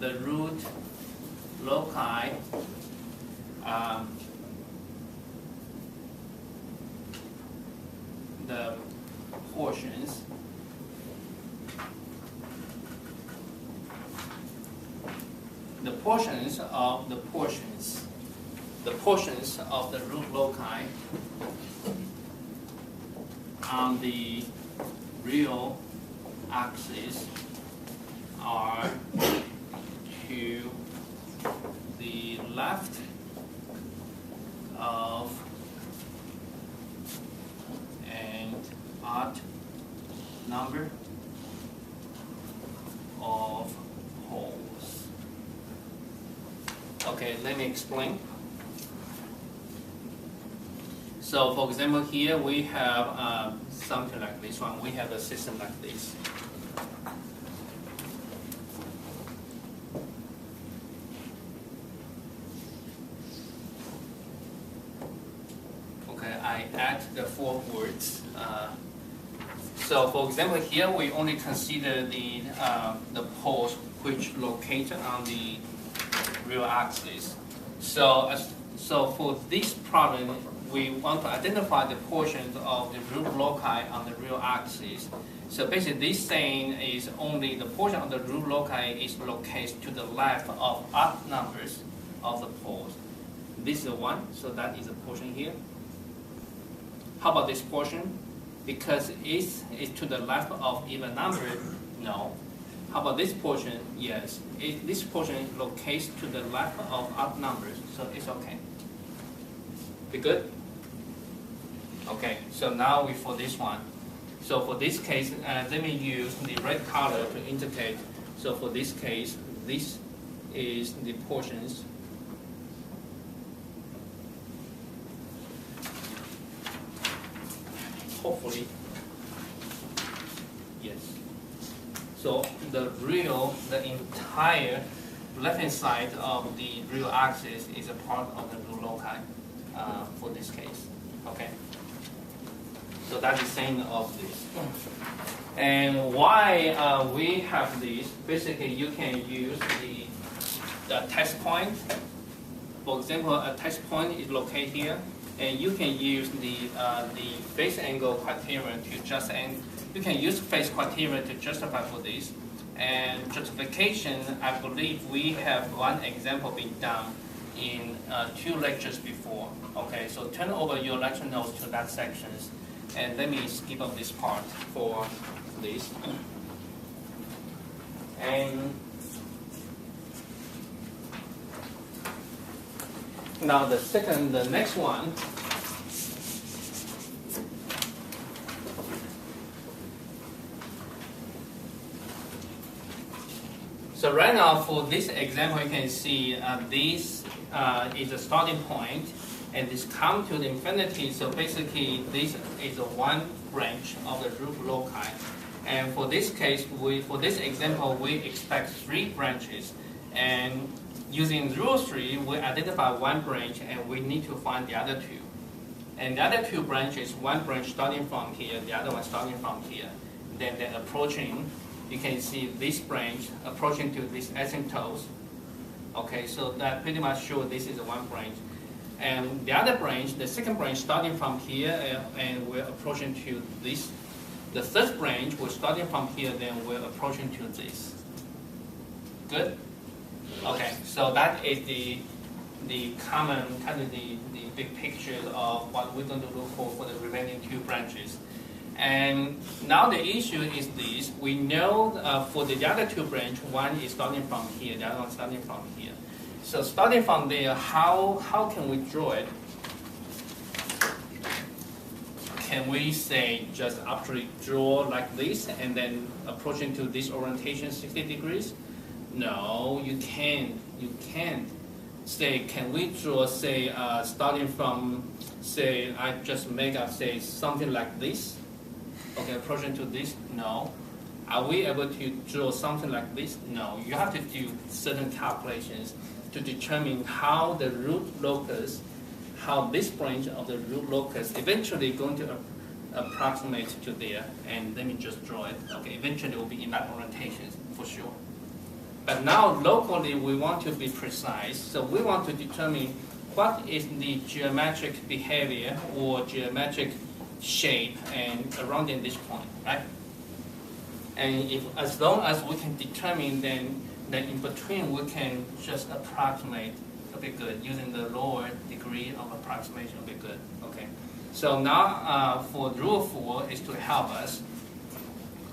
the root loci the portions of the root loci on the real axis are to the left of an odd number of poles. Okay, let me explain. So, for example, here we have something like this one. We have a system like this. Okay, I add the 4 words. So, for example, here we only consider the poles which located on the real axis. So for this problem, we want to identify the portions of the root loci on the real axis. So basically, this saying is only the portion of the root loci is located to the left of odd numbers of the poles. This is the one, so that is a portion here. How about this portion? Because it's to the left of even number, no. How about this portion? Yes. This portion locates to the left of odd numbers, so it's okay. Be good? Okay, so now for this one. So for this case, let me use the red color to indicate. So for this case, this is the portions hopefully, yes. So the entire left-hand side of the real axis is a part of the root loci for this case. Okay. So that's the saying of this. And why we have this? Basically, you can use the test point. For example, a test point is located here, and you can use the phase angle criterion to you can use phase criterion to justify for this. And justification, I believe we have one example being done in 2 lectures before. Okay, so turn over your lecture notes to that sections, and let me skip up this part for this. And now the next one. So right now for this example, you can see this is a starting point, and this comes to the infinity. So basically, this is a one branch of the root loci. And for this case, for this example, we expect 3 branches. And using rule 3, we identify one branch, and we need to find the other 2. And the other 2 branches, one branch starting from here, the other one starting from here. Then they're approaching. You can see this branch approaching to these asymptotes. Okay, so that pretty much shows this is one branch. And the other branch, the second branch starting from here, and we're approaching to this. The third branch, we're starting from here, then we're approaching to this. Good? Okay, so that is the common, kind of the big picture of what we're going to look for the remaining 2 branches. And now the issue is this. We know for the other 2 branches, one is starting from here, the other one starting from here. So starting from there, how can we draw it? Can we say just actually draw like this and then approaching to this orientation 60 degrees? No, you can't. You can't. Say, can we draw, say, starting from, say, I just make up, say, something like this? Okay, approaching to this? No. Are we able to draw something like this? No. You have to do certain calculations to determine how the root locus, how this branch of the root locus eventually going to approximate to there, and let me just draw it. Okay, eventually it will be in that orientation for sure. But now locally we want to be precise, so we want to determine what is the geometric behavior or geometric shape and around in this point, right? And if as long as we can determine, then in between we can just approximate a bit good using the lower degree of approximation a bit good. Okay. So now for rule 4 is to help us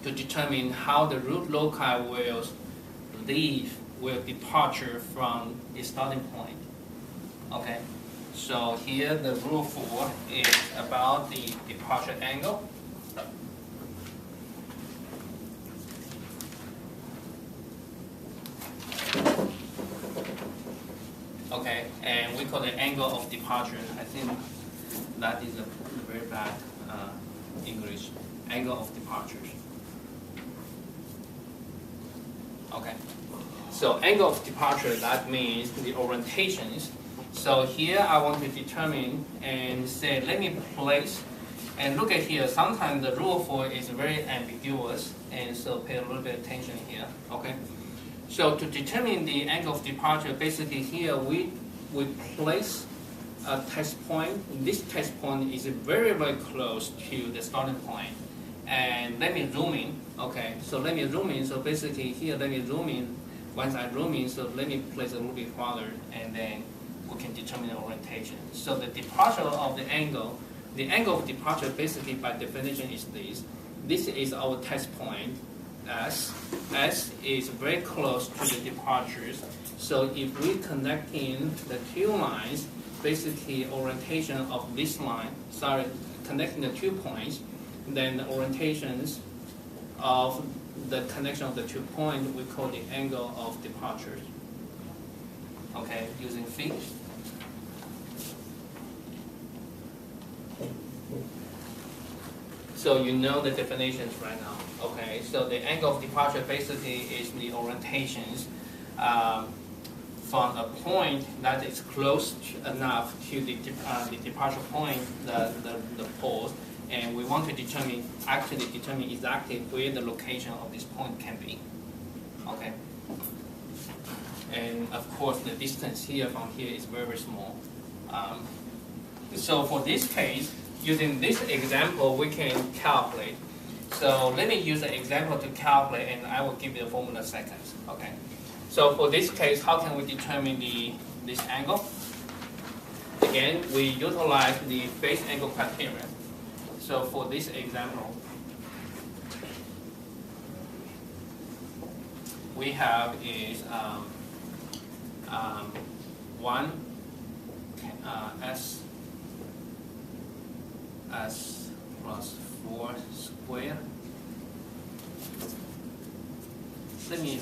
to determine how the root loci will departure from the starting point. Okay, so here the rule 4 is about the departure angle. Okay, and we call it angle of departure. I think that is a very bad English. Angle of departure. Okay, so angle of departure, that means the orientations. So here I want to determine and say, let me place, and look at here, sometimes the rule 4 is very ambiguous, and so pay a little bit of attention here, okay? So to determine the angle of departure, basically here we place a test point. This test point is very, very close to the starting point. And let me zoom in, okay? So let me zoom in, so basically here, let me zoom in. Once I zoom in, so let me place a little bit farther, and then we can determine the orientation. So the departure of the angle of departure basically by definition is this. This is our test point, S. S is very close to the departures. So if we connect in the two lines, basically orientation of this line, connecting the 2 points, then the orientations of the connection of the 2 points we call the angle of departure. Okay, using feet. So you know the definitions right now. Okay, so the angle of departure basically is the orientations from a point that is close enough to the departure point, the poles, and we want to determine exactly where the location of this point can be. Okay. And of course, the distance here from here is very, very small. So for this case, using this example, we can calculate. So let me use an example to calculate, and I will give you the formula seconds. Okay. So for this case, how can we determine this angle? Again, we utilize the base angle criteria. So for this example, we have is 1 s plus 4 squared. Let me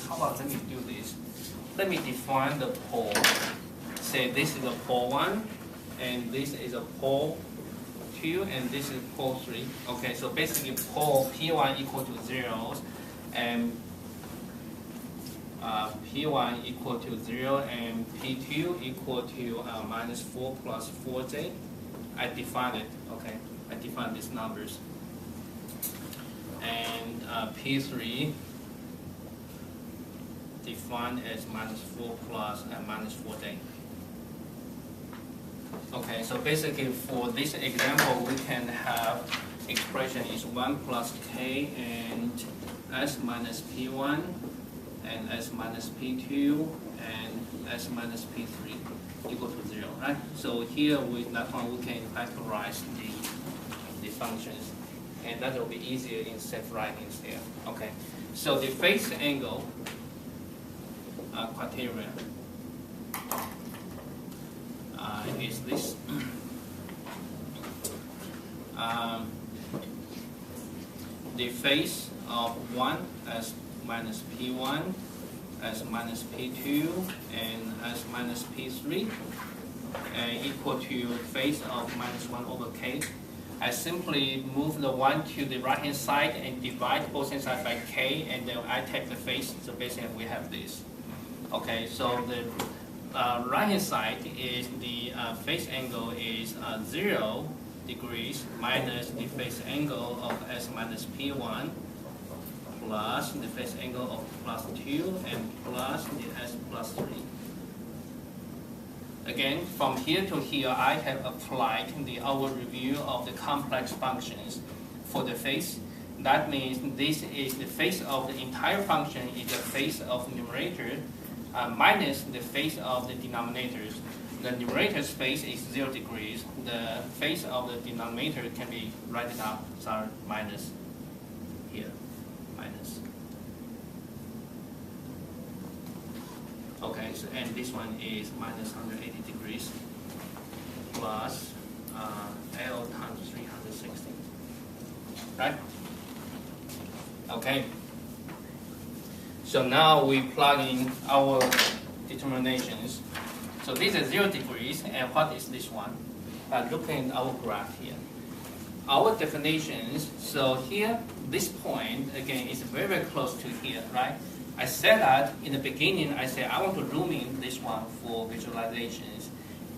do this. Let me define the pole. Say this is a pole 1, and this is a pole 2, and this is pole 3. Okay, so basically pole P1 equal to 0, and P1 equal to 0, and P2 equal to minus 4 plus 4j. I define it, okay? I define these numbers. And P3 defined as minus 4 plus and minus 4j. Okay, so basically for this example, we can have expression is 1 plus k and s minus p1 and s minus p2 and s minus p3 equal to 0, right? So here with that one, we can factorize the functions, and that will be easier in self-writing instead. Okay, so the phase angle criteria is this. The phase of 1 as minus P1, as minus P2, and as minus P3 equal to phase of minus 1 over k. I simply move the 1 to the right hand side and divide both sides by k, and then I take the phase, so basically we have this. Okay, so the right hand side is the phase angle is 0 degrees minus the phase angle of S minus P1 plus the phase angle of plus 2 and plus the S plus 3. Again, from here to here, I have applied the overview of the complex functions for the phase. That means this is the phase of the entire function is the phase of the numerator minus the phase of the denominators. The numerator's phase is 0 degrees. The phase of the denominator can be written down, sorry, minus here, minus. Okay, so and this one is minus 180 degrees plus L times 360, right? Okay. So now we plug in our determinations. So this is 0 degrees, and what is this one? Looking at our graph here. Our definitions, so here, this point, again, is very, very close to here, right? I said that in the beginning, I said I want to zoom in this one for visualizations.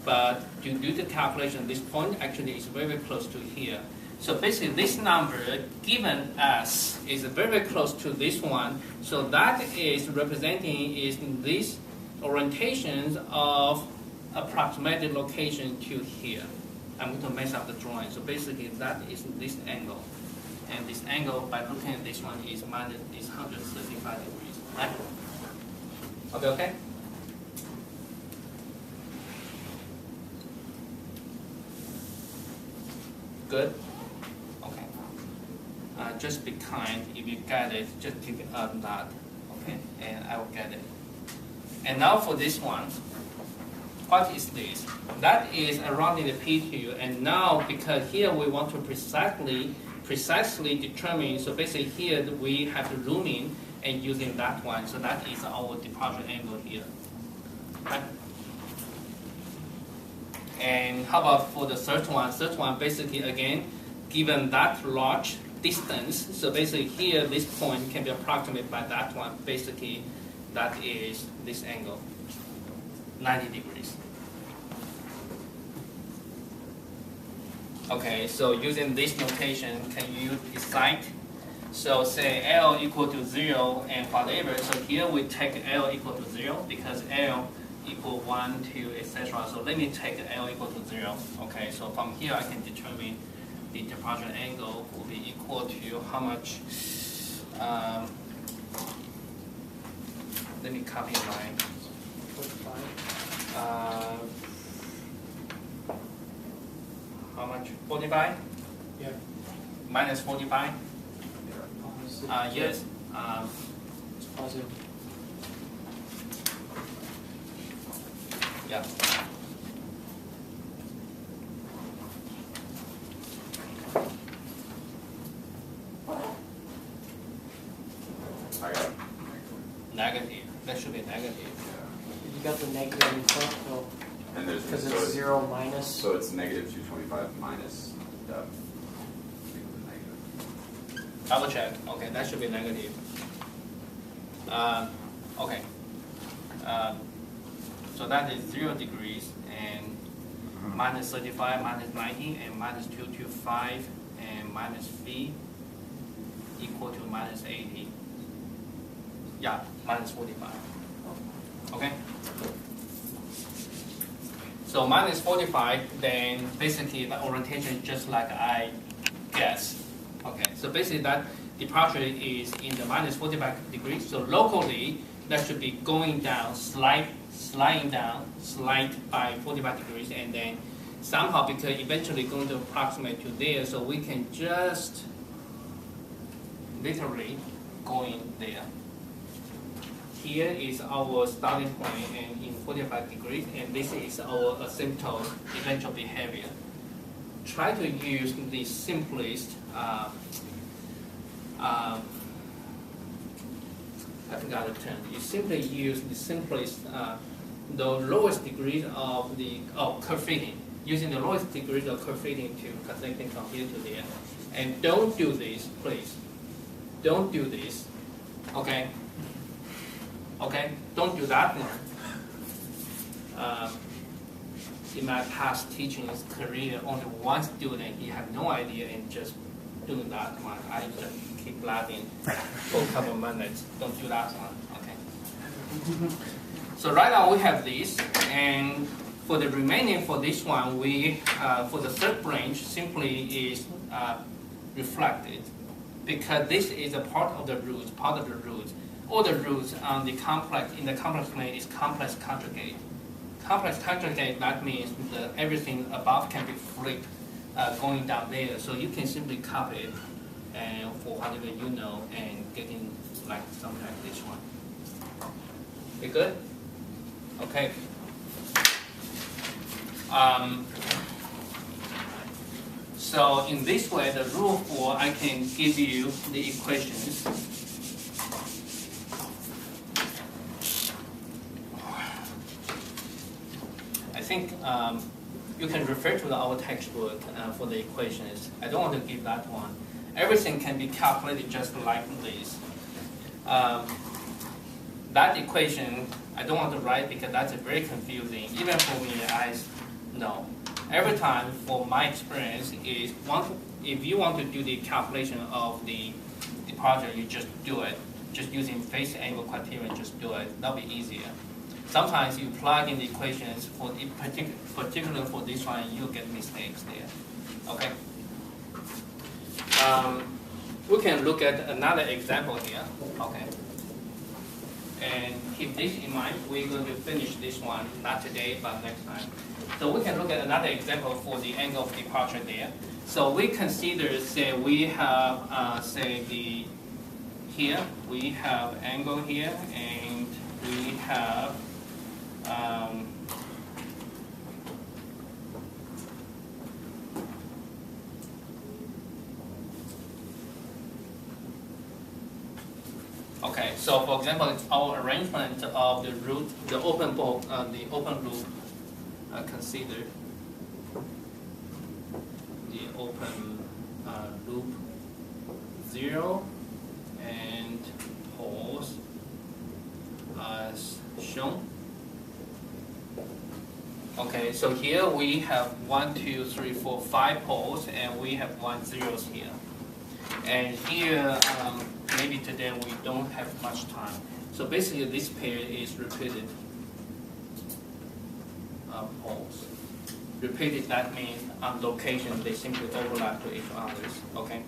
But to do the calculation, this point actually is very, very close to here. So basically, this number given us is very, very close to this one. So that is representing is this orientations of approximated location to here. I'm going to mess up the drawing. So basically, that is this angle. And this angle, by looking at this one, is minus is 135 degrees. Right? Okay? Good? Okay. Just be kind. If you get it, just give it a nod. Okay? And I will get it. And now for this one, what is this? That is around the P2, and now because here we want to precisely determine, so basically here we have to zoom in and using that one, so that is our departure angle here. Right? And how about for the third one? Third one basically again, given that large distance, so basically here this point can be approximated by that one, basically that is this angle, 90 degrees. Okay, so using this notation, can you decide? So say L equal to 0 and whatever. So here we take L equal to 0 because L equal 1, 2, etc. So let me take L equal to 0. Okay, so from here I can determine the departure angle will be equal to how much? Let me copy my 45. How much? 45? Yeah. Minus 45? Yes. It's positive. Yeah. I got Negative. That should be negative. You got the negative in front, though. and there's Because so it's 0 minus. So it's negative 225 minus the negative. Double check. Okay, that should be negative. Okay. So that is 0 degrees and minus 35, minus 90, and minus 225, and minus V equal to minus 80. Yeah, minus 45. Okay? So minus 45, then basically the orientation is just like I guess. Okay, so basically that departure is in the minus 45 degrees. So locally, that should be going down, sliding down, slide by 45 degrees, and then somehow because eventually going to approximate to there, so we can just literally going there. Here is our starting point and in 45 degrees, and this is our asymptote eventual behavior. Try to use the simplest, I forgot the term. You simply use the simplest, the lowest degree of the curve fitting, using the lowest degree of curve fitting to connecting from here to there. And don't do this, please. Don't do this, okay? Okay, don't do that one. in my past teaching career, only one student, he had no idea and just doing that one. I just keep laughing for a couple of minutes. Don't do that one, okay? So right now we have this, and for the remaining for this one, we for the third branch simply is reflected, because this is a part of the root, All the roots on the complex in the complex plane is complex conjugate. Complex conjugate, that means that everything above can be flipped going down there. So you can simply copy it and for whatever you know and getting like something like this one. You good? Okay. So in this way, the rule 4, I can give you the equations. I think you can refer to our textbook for the equations. I don't want to give that one. Everything can be calculated just like this. That equation, I don't want to write because that's very confusing. Even for me, I know. Every time, for my experience, is if you want to do the calculation of the project, you just do it. Just using phase angle criterion, just do it. That'll be easier. Sometimes you plug in the equations for particular for this one, you'll get mistakes there. Okay. We can look at another example here. Okay. And keep this in mind. We're going to finish this one, not today, but next time. So we can look at another example for the angle of departure there. So we consider, say, we have, here, we have angle here, and we have, okay, so for example, it's our arrangement of the root, the open loop, consider the open loop 0 and poles as shown. Okay, so here we have 1, 2, 3, 4, 5 poles, and we have 1 zeros here. And here, maybe today we don't have much time. So basically, this pair is repeated poles. Repeated, that means on location they simply overlap to each other. Okay.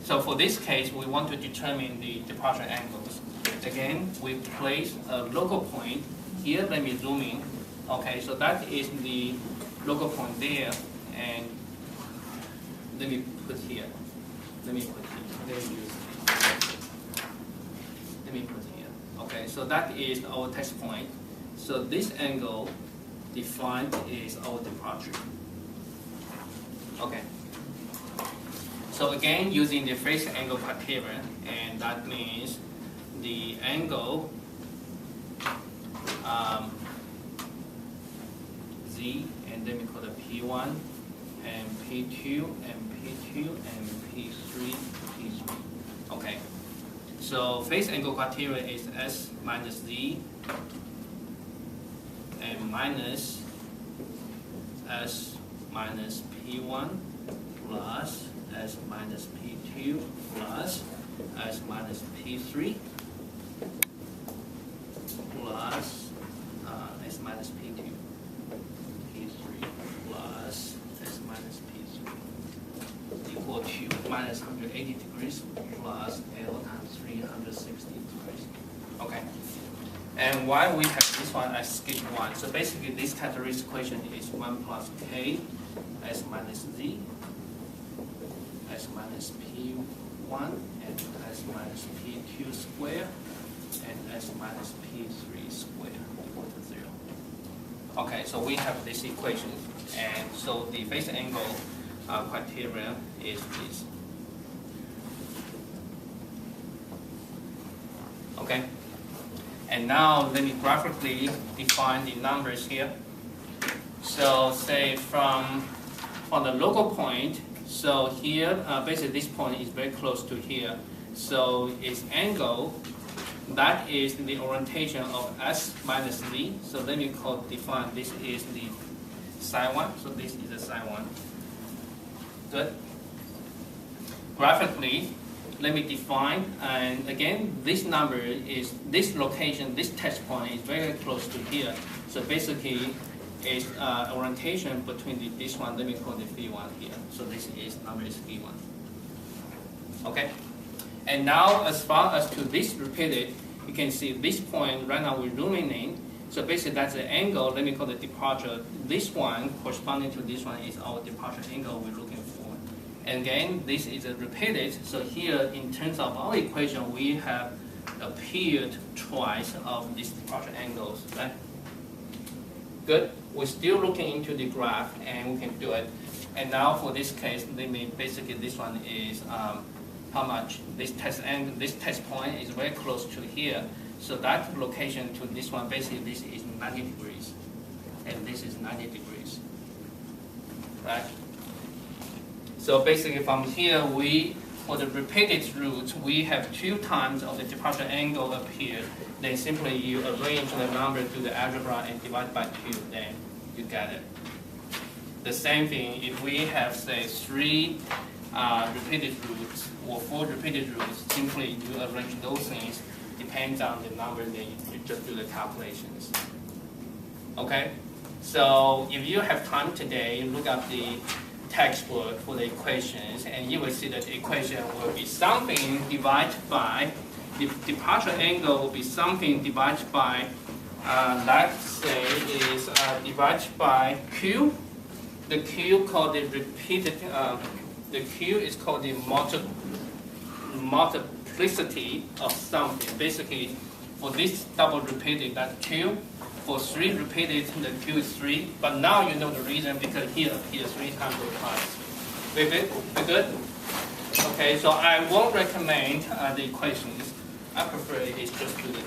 So for this case, we want to determine the departure angles. Again, we place a local point. Here, let me zoom in. Okay, so that is the local point there, and let me put here. Let me put here. Okay, so that is our test point. So this angle defined is our departure. Okay. So again, using the phase angle criterion, and that means the angle Z, and then we call it P1 and P2 and P2 and P3, P3. Okay. So phase angle criterion is S minus Z and minus S minus P1 plus S minus P2 plus S minus P3 plus S minus P2, P3 plus S minus P3 equal to minus 180 degrees plus L times 360 degrees. Okay. And why we have this one, I skip one. So basically, this characteristic equation is 1 plus K S minus Z S minus P1 and S minus P2 square and S minus P3 square equal to 0. Okay, so we have this equation, and so the phase angle criteria is this. Okay, and now let me graphically define the numbers here. So say from the local point, so here basically this point is very close to here. So its angle that is the orientation of S minus Z. So let me define this is the psi 1. So this is the psi 1. Good. Graphically, let me define, and again, this number is, this location, this test point is very close to here. So basically, it's orientation between this one, let me call it V1 here. So this is number is V1. Okay? And now, as far as to this repeated, you can see this point right now we're zooming in. So basically, that's the angle, let me call it departure. This one corresponding to this one is our departure angle we're looking for. And again, this is a repeated, so here in terms of our equation, we have appeared twice of these departure angles, right? Good. We're still looking into the graph, and we can do it. And now for this case, basically this one is how much this test point is very close to here. So that location to this one, basically this is 90 degrees, and this is 90 degrees, right? So basically from here, for the repeated root, we have 2 times of the departure angle appeared. Then simply you arrange the number to the algebra and divide by 2, then you get it. The same thing, if we have, say, 3 repeated roots or 4 repeated roots, simply you arrange those things, depends on the number, then you just do the calculations. Okay? So if you have time today, look up the textbook for the equations, and you will see that the equation will be something divided by, the departure angle will be something divided by, let's say is divided by Q. The Q called the repeated, the Q is called the multiplicity of something. Basically, for this double repeated, that's Q. For 3 repeated, the Q is 3. But now you know the reason, because here appears 3 times or twice. We good? We good? Okay, so I won't recommend the equations. I prefer it's just do the